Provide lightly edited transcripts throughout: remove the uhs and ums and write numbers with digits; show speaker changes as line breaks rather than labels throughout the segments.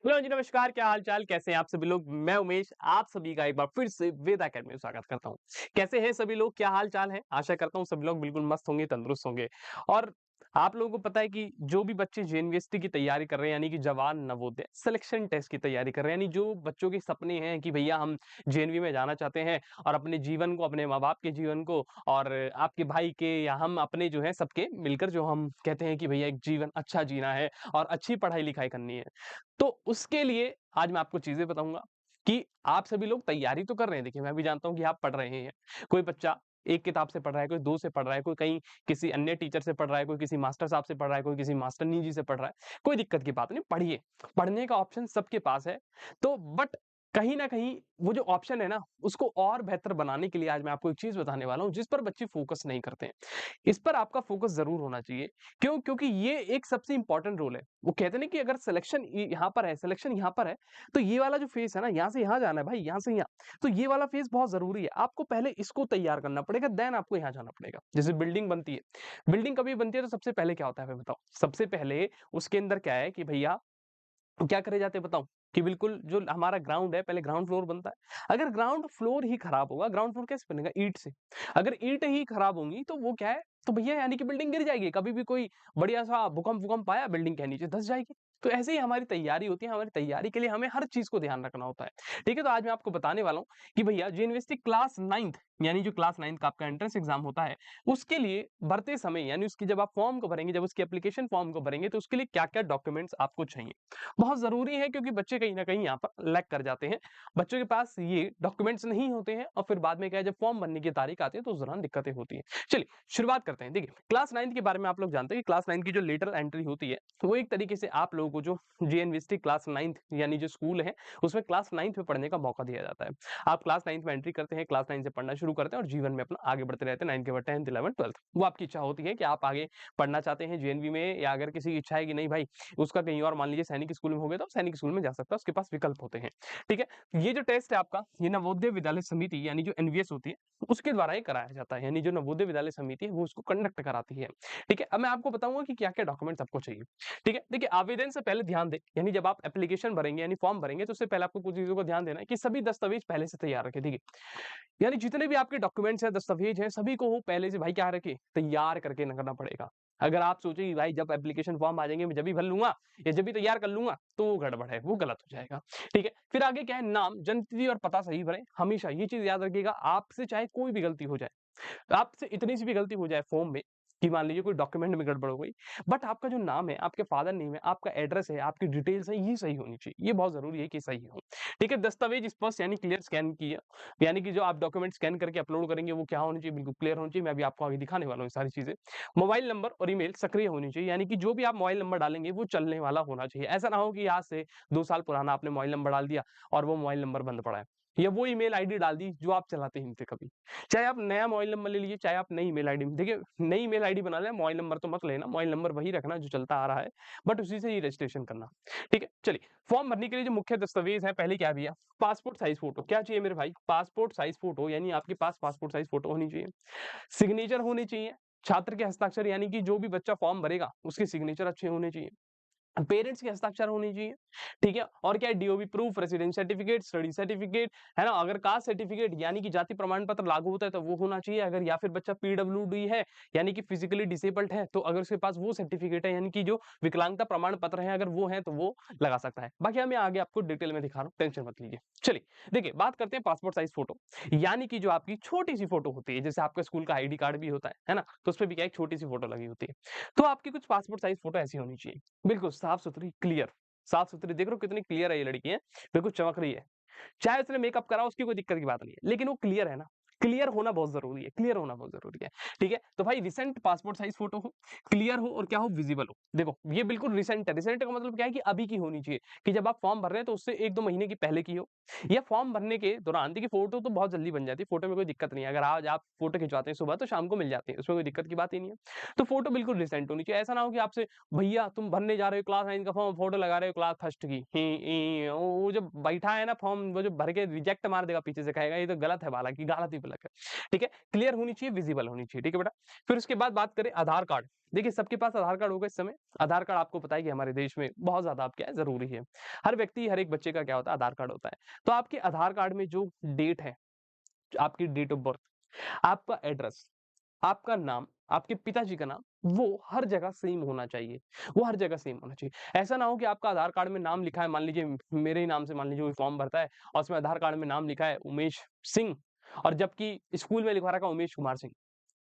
Hello जी, नमस्कार। क्या हाल चाल, कैसे हैं आप सभी लोग? मैं उमेश आप सभी का एक बार फिर से वेद अकेडमी में स्वागत करता हूँ। कैसे हैं सभी लोग? क्या हाल चाल है? आशा करता हूँ सभी लोग बिल्कुल मस्त होंगे, तंदुरुस्त होंगे। और आप लोगों को पता है कि जो भी बच्चे जेएनवीएसटी की तैयारी कर रहे हैं, यानी कि जवान नवोदय सिलेक्शन टेस्ट की तैयारी कर रहे हैं, यानी जो बच्चों के सपने हैं कि भैया हम जेएनवी में जाना चाहते हैं और अपने जीवन को, अपने माँ बाप के जीवन को और आपके भाई के या हम अपने जो है सबके मिलकर जो हम कहते हैं कि भैया एक जीवन अच्छा जीना है और अच्छी पढ़ाई लिखाई करनी है। तो उसके लिए आज मैं आपको चीज़ें बताऊँगा कि आप सभी लोग तैयारी तो कर रहे हैं। देखिए, मैं भी जानता हूँ कि आप पढ़ रहे हैं। कोई बच्चा 1 किताब से पढ़ रहा है, कोई 2 से पढ़ रहा है, कोई कहीं किसी अन्य टीचर से पढ़ रहा है, कोई किसी मास्टर साहब से पढ़ रहा है, कोई किसी मास्टरनी जी से पढ़ रहा है। कोई दिक्कत की बात नहीं, पढ़िए। पढ़ने का ऑप्शन सबके पास है। तो बट कहीं न कहीं वो जो ऑप्शन है ना, उसको और बेहतर बनाने के लिए आज मैं आपको एक चीज़ बताने वाला हूँ, जिस पर बच्चे फ़ोकस नहीं करते हैं। इस पर आपका फ़ोकस ज़रूर होना चाहिए। क्यों? क्योंकि ये एक सबसे इम्पोर्टेंट रोल है। वो कहते हैं ना कि अगर सिलेक्शन यहाँ पर है, सिलेक्शन यहाँ पर है, तो ये वाला जो फ़ेज़ है ना, यहाँ से यहाँ जाना है भाई, यहाँ से यहाँ। तो ये वाला फ़ेज़ बहुत ज़रूरी है। आपको पहले इसको तैयार करना पड़ेगा, देन आपको यहाँ जाना पड़ेगा। जैसे बिल्डिंग बनती है। बिल्डिंग कभी बनती है तो सबसे पहले क्या होता है, हमें बताओ? सबसे पहले उसके अंदर क्या है कि भैया क्या करे जाते हैं बताऊँ? कि बिल्कुल जो हमारा ग्राउंड है, पहले ग्राउंड फ्लोर बनता है। अगर ग्राउंड फ्लोर ही खराब होगा, ग्राउंड फ्लोर कैसे बनेगा? ईंट से। अगर ईंट ही खराब होंगी तो वो क्या है? तो भैया यानी कि बिल्डिंग गिर जाएगी। कभी भी कोई बढ़िया-सा भूकंप-वूकंप आया, बिल्डिंग क्या नीचे धँस जाएगी। तो ऐसे ही हमारी तैयारी होती है, हमारी तैयारी के लिए हमें हर चीज़ को ध्यान रखना होता है। ठीक है? तो आज मैं आपको बताने वाला हूँ कि भैया जो यूनिवर्सिटी क्लास 9th यानी जो क्लास 9th का आपका एंट्रेंस एग्ज़ाम होता है, उसके लिए भरते समय यानी उसकी जब आप फॉर्म को भरेंगे, जब उसकी एप्लीकेशन फॉर्म को भरेंगे, तो उसके लिए क्या-क्या डॉक्यूमेंट्स आपको चाहिए। बहुत ज़रूरी है क्योंकि बच्चे कहीं न कहीं यहाँ पर लैग कर जाते हैं। बच्चों के पास ये डॉक्यूमेंट्स नहीं होते हैं और फिर बाद में क्या है जब फॉर्म भरने की तारीख आती है तो उस दौरान दिक्कतें होती हैं। चलिए शुरुआत करते हैं। देखिए क्लास 9th के बारे में आप लोग जानते हैं कि क्लास 9 की जो लेटर एंट्री होती है, वो एक तरीके से आप लोगों को जो जेएनवीएसटी क्लास 9th यानी जो स्कूल है, उसमें क्लास 9th में पढ़ने का मौका दिया जाता है। आप क्लास 9th में एंट्री करते हैं, क्लास 9 से पढ़ना शुरू करते हैं और जीवन में अपना आगे बढ़ते रहते हैं 9 के बाद 10th, 11th, 12th। वो आपकी इच्छा होती है कि आप आगे पढ़ना चाहते हैं जेएनवी में या अगर किसी की इच्छा है कि नहीं भाई उसका कहीं और मान लीजिए सैनिक स्कूल में हो गया तो सैनिक स्कूल में जा सकता है, उसके पास विकल्प होते हैं। ठीक है? ये जो टेस्ट है आपका, ये नवोदय विद्यालय समिति यानी जो एनवीएस होती है, उसके द्वारा ये कराया जाता है। यानी जो नवोदय विद्यालय समिति है, वो उसको कंडक्ट कराती है। ठीक है? अब मैं आपको बताऊँगा कि क्या-क्या डॉक्यूमेंट्स आपको चाहिए। ठीक है? देखिए आवेदन से पहले ध्यान दें, यानी जब आप एप्लीकेशन भरेंगे यानी फॉर्म भरेंगे तो उससे पहले आपको कुछ चीज़ों को ध्यान देना है कि सभी दस्तावेज पहले से तैयार रखें। ठीक है? यानी जितने भी आपके डॉक्यूमेंट्स हैं, दस्तावेज हैं, सभी को वो पहले से भाई क्या रखें, तैयार करके न करना पड़ेगा। अगर आप सोचे कि भाई जब एप्लीकेशन फॉर्म आ जाएँगे मैं जभी भर लूँगा या जभी तैयार कर लूँगा, तो वो गड़बड़ है, वो गलत हो जाएगा। ठीक है? फिर आगे क्या है नाम, जन्मतिथि और पता सही भरें। हमेशा ये चीज़ याद रखिएगा आपसे चाहे कोई भी गलती हो जाए, आपसे इतनी सी भी गलती हो जाए फॉर्म में कि मान लीजिए कोई डॉक्यूमेंट में गड़बड़ हो गई, बट आपका जो नाम है, आपके फादर नेम है, आपका एड्रेस है, आपकी डिटेल्स है, ये सही होनी चाहिए। ये बहुत ज़रूरी है कि सही हो। ठीक है? दस्तावेज स्पष्ट यानी क्लियर स्कैन किया, यानी कि जो आप डॉक्यूमेंट स्कैन करके अपलोड करेंगे वो क्या होनी चाहिए, बिल्कुल क्लियर होनी चाहिए। मैं अभी आपको आगे दिखाने वाला हूँ ये सारी चीज़ें। मोबाइल नंबर और ईमेल सक्रिय होनी चाहिए, यानी कि जो भी आप मोबाइल नंबर डालेंगे वो चलने वाला होना चाहिए। ऐसा ना हो कि आज से 2 साल पुराना आपने मोबाइल नंबर डाल दिया और वो मोबाइल नंबर बंद पड़ा है। या वो ईमेल आईडी डाल दी जो आप चलाते ही नहीं थे कभी। चाहे आप नया मोबाइल नंबर ले लीजिए, चाहे आप नई ईमेल आईडी देखिए नई ईमेल आईडी बना लें, मोबाइल नंबर तो मत लेना, मोबाइल नंबर वही रखना जो चलता आ रहा है, बट उसी से ही रजिस्ट्रेशन करना। ठीक है? चलिए, फॉर्म भरने के लिए जो मुख्य दस्तावेज हैं, पहले क्या है भैया? Passport size photo. क्या चाहिए मेरे भाई? पासपोर्ट साइज़ फ़ोटो यानी आपके पास पासपोर्ट साइज़ फ़ोटो होनी चाहिए। सिग्नेचर होनी चाहिए, छात्र के हस्ताक्षर यानी कि जो भी बच्चा फॉर्म भरेगा, उसके सिग्नेचर अच्छे होने चाहिए। पेरेंट्स के हस्ताक्षर होने चाहिए, ठीक है? और क्या है DOB proof, residence certificate, study certificate, है ना? अगर कास्ट सर्टिफिकेट यानी कि जाति प्रमाण पत्र लागू होता है तो वो होना चाहिए। अगर या फिर बच्चा पीडब्ल्यूडी है, यानी कि फिजिकली डिसेबल्ड है, तो अगर उसके पास वो सर्टिफिकेट है यानी कि जो विकलांगता प्रमाण पत्र है अगर वो है तो वो लगा सकता है। बाकी मैं आगे आपको डिटेल में दिखा रहा हूँ, टेंशन मत लीजिए। चलिए, देखिए बात करते हैं पासपोर्ट साइज़ फ़ोटो, यानी कि जो आपकी छोटी-सी फ़ोटो होती है, जैसे आपके स्कूल का आईडी कार्ड भी होता है ना? तो उसपे भी क्या है एक छोटी-सी फ़ोटो लगी होती है। तो आपकी कुछ पासपोर्ट साइज़ फ़ोटो ऐसी होनी चाहिए। बिल्कुल साफ-सुथरी, क्लियर, साफ-सुथरी देख रहे हो कितनी क्लियर है ये लड़की हैं, बिल्कुल चमक रही है। चाहे उसने मेकअप करा उसकी कोई दिक्कत की बात नहीं है, लेकिन वो क्लियर है ना, क्लियर होना बहुत ज़रूरी है, क्लियर होना बहुत ज़रूरी है, ठीक है? तो भाई रिसेंट पासपोर्ट साइज़ फ़ोटो हो, क्लियर हो और क्या हो विज़िबल हो। देखो, ये बिल्कुल रिसेंट है, रिसेंट का मतलब क्या है कि अभी की होनी चाहिए, कि जब आप फॉर्म भर रहे हैं तो उससे 1-2 महीने की पहले की हो या फॉर्म भरने के दौरान देखिए फ़ोटो तो बहुत जल्दी बन जाती है, फ़ोटो में कोई दिक्कत नहीं है, अगर आज आप फ़ोटो खिंचवाते हैं सुबह तो शाम को मिल जाती है, उसमें कोई दिक्कत की बात ही नहीं है। तो फ़ोटो बिल्कुल रिसेंट होनी चाहिए, ऐसा ना हो कि आपसे भैया तुम भरने जा रहे हो क्लास 9 का फॉर्म, फ़ोटो लगा रहे हो क्लास फर्स्ट की। वो जो बैठा है ना फॉर्म वो जो भर के रिजेक्ट मार देगा पीछे से कहेगा ये तो गलत है बाला की गालत ही अलग है, ठीक है? क्लियर होनी चाहिए, विजिबल होनी चाहिए, ठीक है बेटा? फिर उसके बाद बात करें आधार कार्ड। देखिए सबके पास आधार कार्ड होगा इस समय। आधार कार्ड आपको पता है कि हमारे देश में बहुत ज़्यादा अब क्या है ज़रूरी है। हर व्यक्ति, हर एक बच्चे का क्या होता है आधार कार्ड होता है। तो आपके आधार कार्ड में जो डेट है, आपकी डेट ऑफ बर्थ, आपका एड्रेस, आपका नाम, आपके पिताजी का नाम, वो हर जगह सेम होना चाहिए। वो हर जगह सेम होना चाहिए। ऐसा ना हो कि आपका आधार कार्ड में नाम लिखा है, मान लीजिए मेरे ही नाम से मान लीजिए कोई फॉर्म भरता है और उसमें आधार कार्ड में नाम लिखा है उमेश सिंह और जबकि स्कूल में लिखवा रखा है उमेश कुमार सिंह।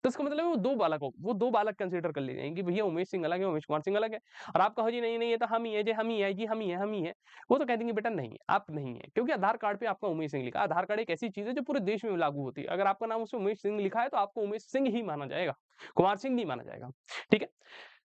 तो इसका मतलब है वो 2 बालक कंसिडर कर लिए जाएंगे कि भैया उमेश सिंह अलग है, उमेश कुमार सिंह अलग है। और आप कहो जी नहीं, नहीं ये तो हम ही है, जी हम ही है, जी हम ही है, हम ही है। वो तो कह देंगे बेटा नहीं, आप नहीं है। क्योंकि आधार कार्ड पे आपका उमेश सिंह लिखा है। आधार कार्ड एक ऐसी चीज़ है जो पूरे देश में लागू होती है। अगर आपका नाम उसमें उमेश सिंह लिखा है तो आपको उमेश सिंह ही माना जाएगा, कुमार सिंह नहीं माना जाएगा। ठीक है?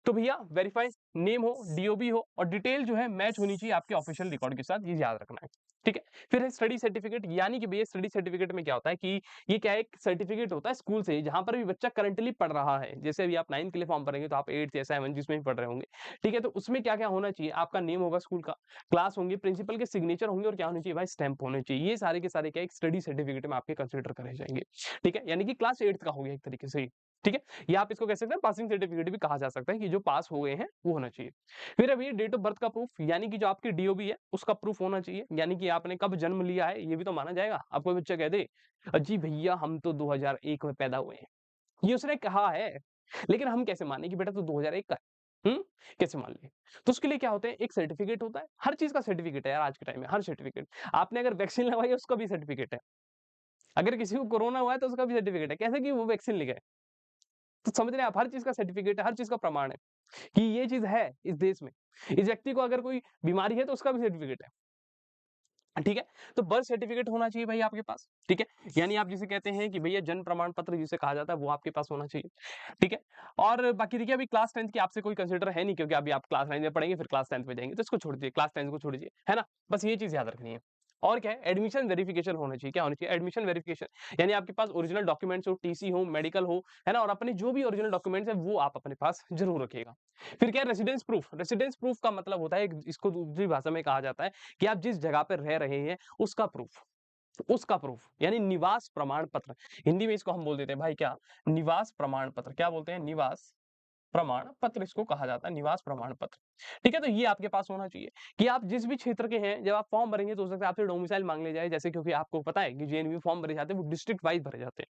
तो भैया वेरीफाई नेम हो, डीओबी हो और डिटेल जो है मैच होनी चाहिए आपके ऑफिशियल रिकॉर्ड के साथ, ये याद रखना है। ठीक है? फिर है स्टडी सर्टिफिकेट, यानी कि भैया स्टडी सर्टिफिकेट में क्या होता है कि ये क्या है एक सर्टिफिकेट होता है स्कूल से जहां पर भी बच्चा करंटली पढ़ रहा है। जैसे अभी आप 9th के लिए फॉर्म भरेंगे तो आप 8th या 7th जिसमें भी पढ़ रहे होंगे। ठीक है? तो उसमें क्या-क्या होना चाहिए? आपका नेम होगा स्कूल का, क्लास होंगे, प्रिंसिपल के सिग्नेचर होंगे और क्या होना चाहिए भाई स्टैम्प होने चाहिए। ये सारे के सारे क्या एक स्टडी सर्टिफिकेट में आपके कंसिडर करे जाएंगे। ठीक है? यानी कि क्लास 8th का हो गया एक तरीके से। ठीक है? या आप इसको कह सकते हैं पासिंग सर्टिफिकेट भी कहा जा सकता है कि जो पास हो गए हैं वो होना चाहिए। फिर अभी डेट ऑफ बर्थ का प्रूफ यानी कि जो आपकी डीओबी है उसका प्रूफ होना चाहिए, यानी कि आपने कब जन्म लिया है ये भी तो माना जाएगा। अब कोई बच्चा कह दे जी भैया हम तो 2001 में पैदा हुए हैं, ये उसने कहा है, लेकिन हम कैसे माने कि बेटा तू 2001 का है? कैसे मान ले? तो उसके लिए क्या होता है एक सर्टिफिकेट होता है, हर चीज का सर्टिफिकेट है यार आज के टाइम में, हर सर्टिफिकेट। आपने अगर वैक्सीन लगवाई है उसका भी सर्टिफिकेट है, अगर किसी को कोरोना हुआ है तो उसका भी सर्टिफिकेट है, कैसे कि वो वैक्सीन ले गए। तो समझ रहे हैं आप, हर चीज का सर्टिफिकेट है, हर चीज का प्रमाण है कि ये चीज है इस देश में। इस व्यक्ति को अगर कोई बीमारी है तो उसका भी सर्टिफिकेट है। ठीक है? तो बर्थ सर्टिफिकेट होना चाहिए भाई आपके पास। ठीक है? यानी आप जिसे कहते हैं कि भैया जन्म प्रमाण पत्र जिसे कहा जाता है वो आपके पास होना चाहिए। ठीक है? और बाकी देखिए अभी क्लास 10th की आपसे कोई कंसिडर है नहीं क्योंकि अभी आप क्लास 9 में पढ़ेंगे फिर क्लास 10th में जाएंगे, तो इसको छोड़ दीजिए, क्लास 10th को छोड़ दीजिए, है ना? बस ये चीज याद रखनी है। और क्या है एडमिशन वेरिफिकेशन होना चाहिए। क्या होना चाहिए एडमिशन वेरिफिकेशन, यानी आपके पास ओरिजिनल डॉक्यूमेंट्स हो, टीसी हो, मेडिकल हो, है ना? और अपने जो भी ओरिजिनल डॉक्यूमेंट्स है वो आप अपने पास जरूर रखिएगा। फिर क्या है रेसिडेंस प्रूफ। रेसिडेंस प्रूफ का मतलब होता है इसको दूसरी भाषा में कहा जाता है कि आप जिस जगह पर रह रहे हैं उसका प्रूफ, उसका प्रूफ यानी निवास प्रमाण पत्र। हिंदी में इसको हम बोल देते हैं भाई क्या, निवास प्रमाण पत्र। क्या बोलते हैं? निवास प्रमाण पत्र इसको कहा जाता है, निवास प्रमाण पत्र। ठीक है? तो ये आपके पास होना चाहिए कि आप जिस भी क्षेत्र के हैं, जब आप फॉर्म भरेंगे तो हो सकता है आपसे डोमिसाइल मांग ले जाए, जैसे क्योंकि आपको पता है कि जेएनयू फॉर्म भरे जाते हैं वो डिस्ट्रिक्ट वाइज भरे जाते हैं।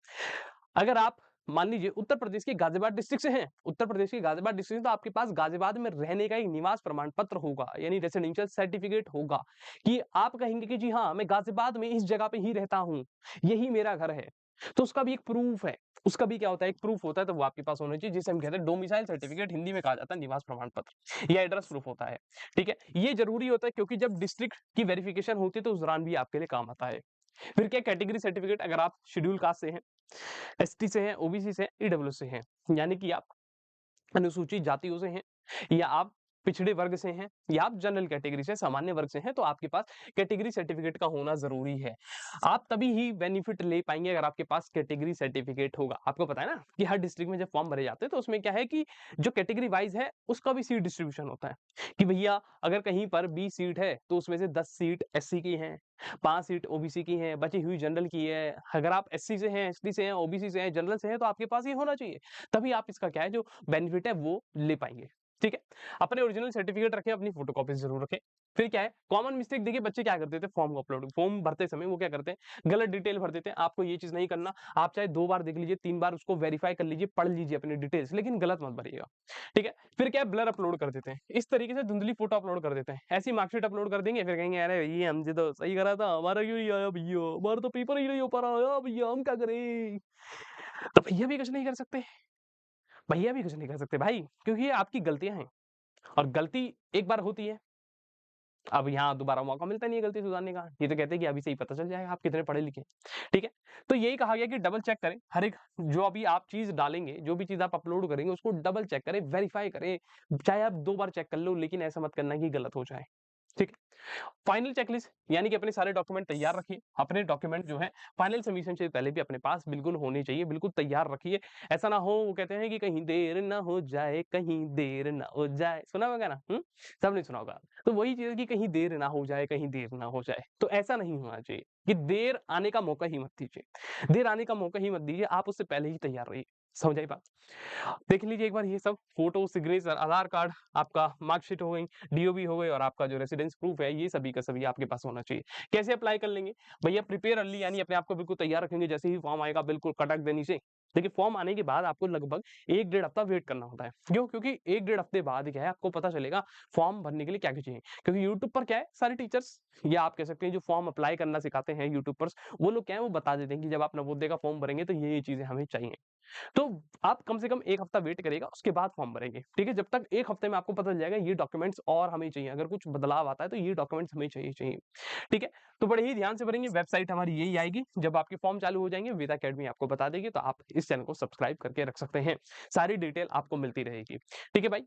अगर आप मान लीजिए उत्तर प्रदेश के गाजियाबाद डिस्ट्रिक्ट से हैं, उत्तर प्रदेश के गाजियाबाद डिस्ट्रिक्ट से, तो आपके पास गाजियाबाद में रहने का एक निवास प्रमाण पत्र होगा, यानी रेसिडेंशियल सर्टिफिकेट होगा कि आप कहेंगे कि जी हाँ मैं गाजियाबाद में इस जगह पे ही रहता हूँ, यही मेरा घर है। तो उसका भी एक प्रूफ है, उसका भी क्या होता है एक प्रूफ होता है, तो वो आपके पास होना चाहिए जिसे हम कहते हैं डोमिसाइल सर्टिफिकेट, हिंदी में कहा जाता है निवास प्रमाण पत्र या एड्रेस प्रूफ होता है। ठीक है? ये जरूरी होता है क्योंकि जब डिस्ट्रिक्ट की वेरिफिकेशन होती है तो उस दौरान भी आपके लिए काम आता है। फिर क्या कैटेगरी सर्टिफिकेट, अगर आप शेड्यूल कास्ट से हैं, एसटी से हैं, ओबीसी से हैं, ईडब्ल्यू से हैं, यानी कि आप अनुसूचित जातियों से हैं या आप पिछड़े वर्ग से हैं या आप जनरल कैटेगरी से सामान्य वर्ग से हैं, तो आपके पास कैटेगरी सर्टिफिकेट का होना जरूरी है। आप तभी ही बेनिफिट ले पाएंगे अगर आपके पास कैटेगरी सर्टिफिकेट होगा। आपको पता है ना कि हर डिस्ट्रिक्ट में जब फॉर्म भरे जाते हैं तो उसमें क्या है कि जो कैटेगरी वाइज है उसका भी सीट डिस्ट्रीब्यूशन होता है कि भैया अगर कहीं पर 20 सीट है तो उसमें से 10 सीट एससी की हैं, 5 सीट ओबीसी की हैं, बची हुई जनरल की है। अगर आप एससी से हैं, एसटी से हैं, ओबीसी से हैं, जनरल से हैं, तो आपके पास ये होना चाहिए। तभी आप इसका क्या है जो बेनिफिट है वो ले पाएंगे। ठीक है? अपने ओरिजिनल सर्टिफिकेट रखें, अपनी फोटोकॉपीज जरूर रखें। फिर क्या है कॉमन मिस्टेक, देखिए बच्चे क्या करते थे फॉर्म को अपलोड, फॉर्म भरते समय वो क्या करते हैं गलत डिटेल भर देते हैं। आपको ये चीज नहीं करना, आप चाहे 2 बार देख लीजिए, 3 बार उसको वेरीफाई कर लीजिए, पढ़ लीजिए अपनी डिटेल्स, लेकिन गलत मत भरिएगा। ठीक है? फिर क्या है ब्लर अपलोड कर देते हैं, इस तरीके से धुंधली फोटो अपलोड कर देते हैं, ऐसी मार्कशीट अपलोड कर देंगे, फिर कहेंगे अरे भैया हमसे तो सही करा था, हमारा क्यों नहीं आया भैया, हमारा तो पेपर ही नहीं हो पा रहा भैया, हम क्या करें? तो भैया भी कुछ नहीं कर सकते, भैया भी कुछ नहीं कर सकते भाई, क्योंकि ये आपकी गलतियां हैं और गलती एक बार होती है, अब यहाँ दोबारा मौका मिलता नहीं है गलती सुधारने का। ये तो कहते हैं कि अभी से ही पता चल जाएगा आप कितने पढ़े लिखे। ठीक है? तो यही कहा गया कि डबल चेक करें हर एक, जो अभी आप चीज डालेंगे, जो भी चीज आप अपलोड करेंगे उसको डबल चेक करें, वेरीफाई करें। चाहे आप 2 बार चेक कर लो, लेकिन ऐसा मत करना कि गलत हो जाए। ठीक है। फाइनल चेकलिस्ट यानी कि अपने सारे डॉक्यूमेंट तैयार रखिए। अपने डॉक्यूमेंट जो है फाइनल सबमिशन से पहले भी अपने पास बिल्कुल होने चाहिए, बिल्कुल तैयार रखिए। ऐसा ना हो, वो कहते हैं कि कहीं देर ना हो जाए, कहीं देर ना हो जाए, सुना होगा ना? सबने सुना होगा। तो वही चीज़ है कि कहीं देर ना हो जाए, कहीं देर ना हो जाए। तो ऐसा नहीं होना चाहिए कि देर आने का मौका ही मत दीजिए। देर आने का मौका ही मत दीजिए, आप उससे पहले ही तैयार रहिए। समझ आई बात? देख लीजिए एक बार ये सब फोटो, सिग्नेचर, आधार कार्ड, आपका मार्कशीट हो गई, डीओबी हो गई और आपका जो रेसिडेंस प्रूफ है, ये सभी का सभी आपके पास होना चाहिए। कैसे अप्लाई कर लेंगे? भैया प्रिपेयर अर्ली यानी अपने आप को बिल्कुल तैयार रखेंगे, जैसे ही फॉर्म आएगा बिल्कुल कटक देनी से। देखिए फॉर्म आने के बाद आपको लगभग 1 डेढ़ हफ्ता वेट करना होता है। क्यों? क्योंकि 1 डेढ़ हफ्ते बाद क्या है आपको पता चलेगा फॉर्म भरने के लिए क्या-क्या चाहिए। क्योंकि यूट्यूब पर क्या है सारे टीचर्स या आप कह सकते हैं जो फॉर्म अप्लाई करना सिखाते हैं यूट्यूबर्स, वो लोग क्या है वो बता देते हैं कि जब आप नवोदय का फॉर्म भरेंगे तो ये चीज़ें हमें चाहिए। तो आप कम से कम 1 हफ्ता वेट करिएगा, उसके बाद फॉर्म भरेंगे, ठीक है? जब तक 1 हफ्ते में आपको पता चल जाएगा ये डॉक्यूमेंट्स और हमें चाहिए, अगर कुछ बदलाव आता है तो ये डॉक्यूमेंट्स हमें चाहिए, ठीक है? तो बड़े ही ध्यान से भरेंगे, वेबसाइट हमारी यही आएगी, जब आपके फॉर्म चालू हो जाएँगे वेदा अकेडमी आपको बता देगी, तो आप इस चैनल को सब्सक्राइब करके रख सकते हैं। सारी डिटेल आपको मिलती रहेगी, ठीक है भाई?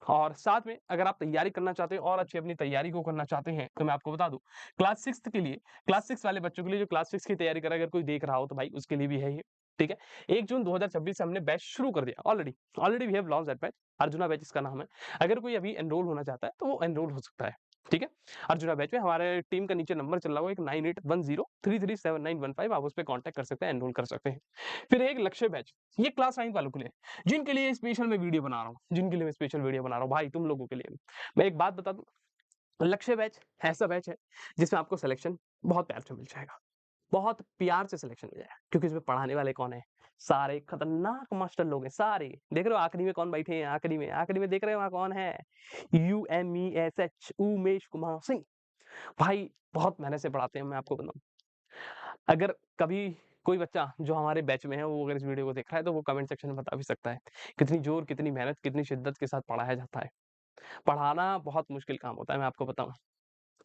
और साथ में अगर आप तैयारी करना चाहते हैं और अच्छी अपनी तैयारी को करना चाहते हैं, तो मैं आपको बता दूँ, क्लास 6th के लिए क्लास 6 वाले बच्चों के लिए जो क्लास 6 की तैयारी कर रहा है, अगर कोई देख रहा हो तो भाई उसके लिए भी है ये, ठीक है? 1 जून 2026 से हमने बैच शुरू कर दिया already. Already we have launch that batch. Arjuna batch इसका नाम है। अगर कोई अभी एनरोल होना चाहता है तो वो एनरोल हो सकता है। ठीक है? अर्जुना बैच में हमारे टीम का नीचे नंबर चल रहा होगा एक 9810337915 आप उस पे कांटेक्ट कर सकते हैं, एनरोल कर सकते हैं। फिर एक लक्ष्य बैच, ये क्लास 9 वालों के लिए, जिनके लिए स्पेशल मैं वीडियो बना रहा हूँ, जिनके लिए मैं स्पेशल वीडियो बना रहा हूँ भाई तुम लोगों के लिए। मैं एक बात बता दूँ, लक्ष्य बैच ऐसा बैच है जिसमें आपको सिलेक्शन बहुत प्यार से मिल जाएगा। बहुत प्यार से सिलेक्शन हो जाएगा क्योंकि इसमें पढ़ाने वाले कौन है? सारे खतरनाक मास्टर लोग हैं, सारे। देख रहे हो आखिरी में कौन बैठे हैं? आखिरी में देख रहे हो वहाँ कौन है? UMESH उमेश कुमार सिंह। भाई बहुत मेहनत से पढ़ाते हैं मैं आपको बताऊँ। अगर कभी कोई बच्चा जो हमारे बैच में है वो अगर इस वीडियो को देख रहा है तो वो कमेंट सेक्शन में बता भी सकता है। कितनी जोर, कितनी मेहनत, कितनी शिद्दत के साथ पढ़ाया जाता है। पढ़ाना बहुत मुश्किल काम होता है मैं आपको बताऊँ।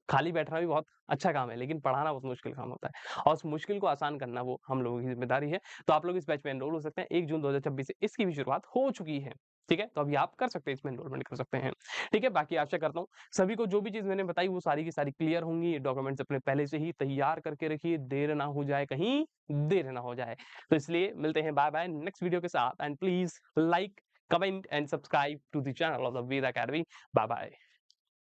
खाली बैठना भी बहुत अच्छा काम है, लेकिन पढ़ाना बहुत मुश्किल काम होता है और उस मुश्किल को आसान करना वो हम लोगों की ज़िम्मेदारी है। तो आप लोग इस बैच में एनरोल हो सकते हैं 1 जून 2026 से इसकी भी शुरुआत हो चुकी है। ठीक है? तो अभी आप कर सकते हैं इसमें एनरोलमेंट कर सकते हैं। ठीक है? बाकी आशा करता हूँ सभी को जो भी चीज़ मैंने बताई वो सारी की सारी क्लियर होंगी। डॉक्यूमेंट्स अपने पहले से ही तैयार करके रखिए, देर ना हो जाए कहीं, देर ना हो जाए। तो इसलिए मिलते हैं बाय-बाय नेक्स्ट वीडियो के साथ and please like, comment and subscribe to the channel of the Ved academy. Bye-bye.